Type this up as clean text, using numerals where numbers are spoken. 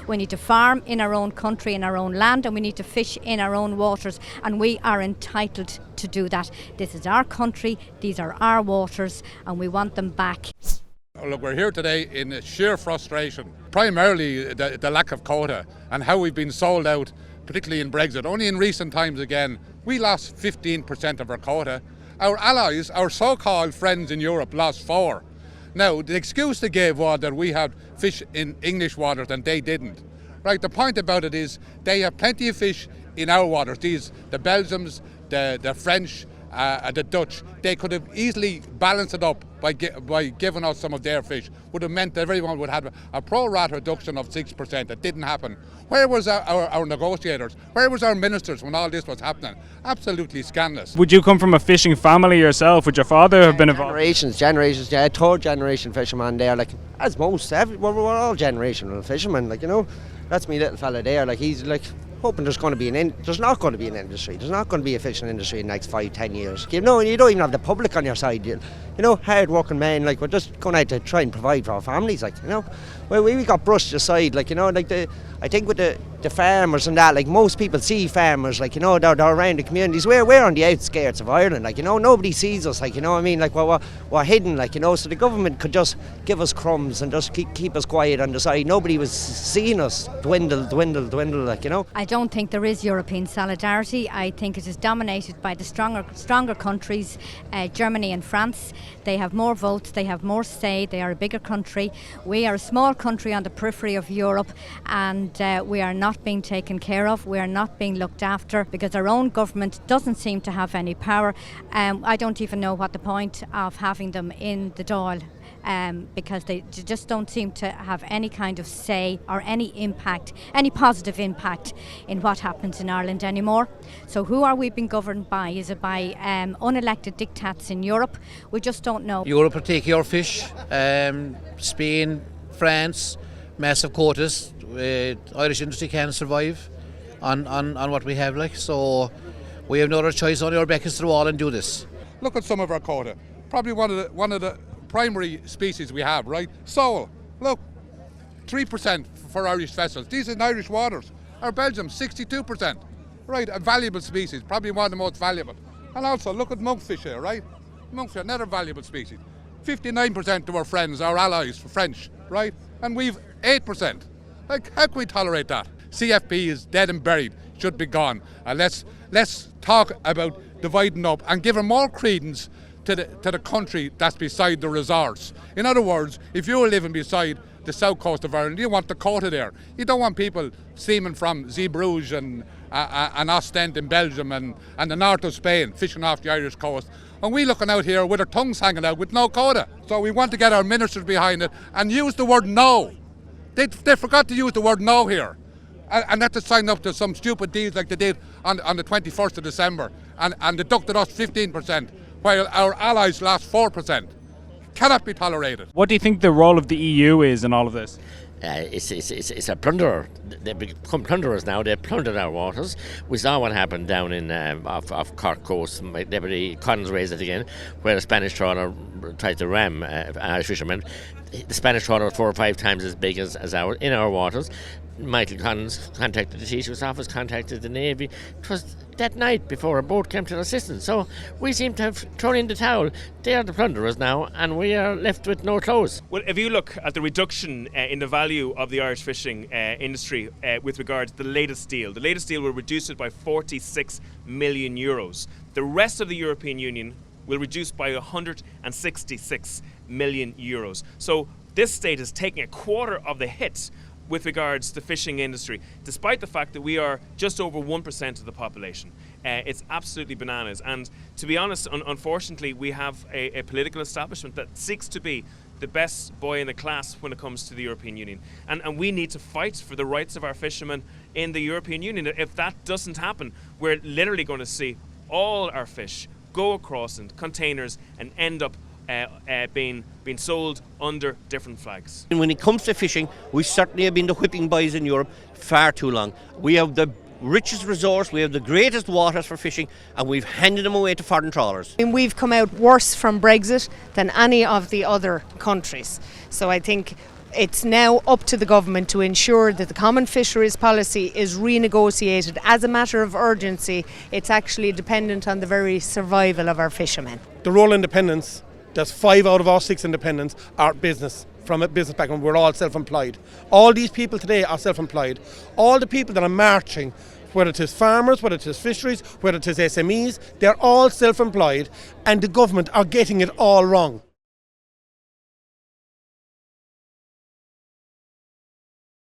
We need to farm in our own country, in our own land, and we need to fish in our own waters, and we are entitled to do that. This is our country, these are our waters, and we want them back. Look, we're here today in sheer frustration, primarily the lack of quota and how we've been sold out, particularly in Brexit. Only in recent times again, we lost 15% of our quota. Our allies, our so-called friends in Europe, lost 4%. Now, the excuse they gave was that we had fish in English waters and they didn't. Right, the point about it is they have plenty of fish in our waters. The Belgians, the French, the Dutch, they could have easily balanced it up by giving us some of their fish. Would have meant that everyone would have a pro-rata reduction of 6%. It didn't happen. Where was our negotiators? Where was our ministers when all this was happening? Absolutely scandalous. Would you come from a fishing family yourself? Would your father have been involved? Generations, yeah, third generation fisherman there, like, as most, we're all generational fishermen, like, you know. That's me little fella there, like, he's like hoping there's not going to be an industry. There's not going to be a fishing industry in the next 5-10 years. You know, you don't even have the public on your side. You know, hard working men, like, we're just going out to try and provide for our families, like, you know. Well, we got brushed aside, like, you know, like I think with the farmers and that, like, most people see farmers, like, you know, they're around the communities. We're on the outskirts of Ireland, like, you know, nobody sees us, like, you know what I mean, like, we're hidden, like, you know, so the government could just give us crumbs and just keep us quiet on the side. Nobody was seeing us dwindle, like, you know. I don't think there is European solidarity. I think it is dominated by the stronger countries, Germany and France. They have more votes, they have more say, they are a bigger country. We are a small country on the periphery of Europe, and we are not being taken care of, we are not being looked after, because our own government doesn't seem to have any power. I don't even know what the point of having them in the Dáil. Because they just don't seem to have any kind of say or any impact, any positive impact in what happens in Ireland anymore. So who are we being governed by? Is it by unelected dictats in Europe? We just don't know. Europe will take your fish, Spain, France, massive quotas. Irish industry can't survive on what we have, like, so we have no other choice, only our back is to the wall and do this. Look at some of our quota. Probably one of the primary species we have, right? Sole, look, 3% for Irish vessels. These are in Irish waters. Our Belgium, 62%. Right, a valuable species, probably one of the most valuable. And also, look at monkfish here, right? Monkfish, another valuable species. 59% to our friends, our allies, French, right? And we've 8%. Like, how can we tolerate that? CFP is dead and buried, should be gone. And let's talk about dividing up and giving more credence to the country that's beside the resource. In other words, if you're living beside the south coast of Ireland, you want the quota there. You don't want people steaming from Zeebrugge and Ostend in Belgium and the north of Spain, fishing off the Irish coast. And we looking out here with our tongues hanging out with no quota. So we want to get our ministers behind it and use the word no. They forgot to use the word no here. And not to sign up to some stupid deals like they did on the 21st of December and deducted us 15%. While our allies lost 4%. Cannot be tolerated. What do you think the role of the EU is in all of this? It's a plunderer. They become plunderers now. They plundered our waters. We saw what happened down in off Cork coast. Deputy Collins raised it again, where a Spanish trawler tried to ram Irish fishermen. The Spanish trawler was 4 or 5 times as big as our in our waters. Michael Collins contacted the Taoiseach's office, contacted the Navy. It was that night before a boat came to their assistance. So we seem to have thrown in the towel. They are the plunderers now, and we are left with no clothes. Well, if you look at the reduction in the value of the Irish fishing industry with regard to the latest deal will reduce it by 46 million euros. The rest of the European Union will reduce by 166 million euros. So this state is taking a quarter of the hit with regards to the fishing industry, despite the fact that we are just over 1% of the population. It's absolutely bananas. And to be honest, unfortunately, we have a political establishment that seeks to be the best boy in the class when it comes to the European Union. And we need to fight for the rights of our fishermen in the European Union. If that doesn't happen, we're literally going to see all our fish go across in containers and end up being sold under different flags. And when it comes to fishing, we certainly have been the whipping boys in Europe far too long. We have the richest resource, we have the greatest waters for fishing, and we've handed them away to foreign trawlers. And we've come out worse from Brexit than any of the other countries. So I think It's now up to the government to ensure that the common fisheries policy is renegotiated as a matter of urgency. It's actually dependent on the very survival of our fishermen. The rural independents, there's 5 out of our 6 independents are business. From a business background, we're all self-employed. All these people today are self-employed. All the people that are marching, whether it is farmers, whether it is fisheries, whether it is SMEs, they're all self-employed, and the government are getting it all wrong.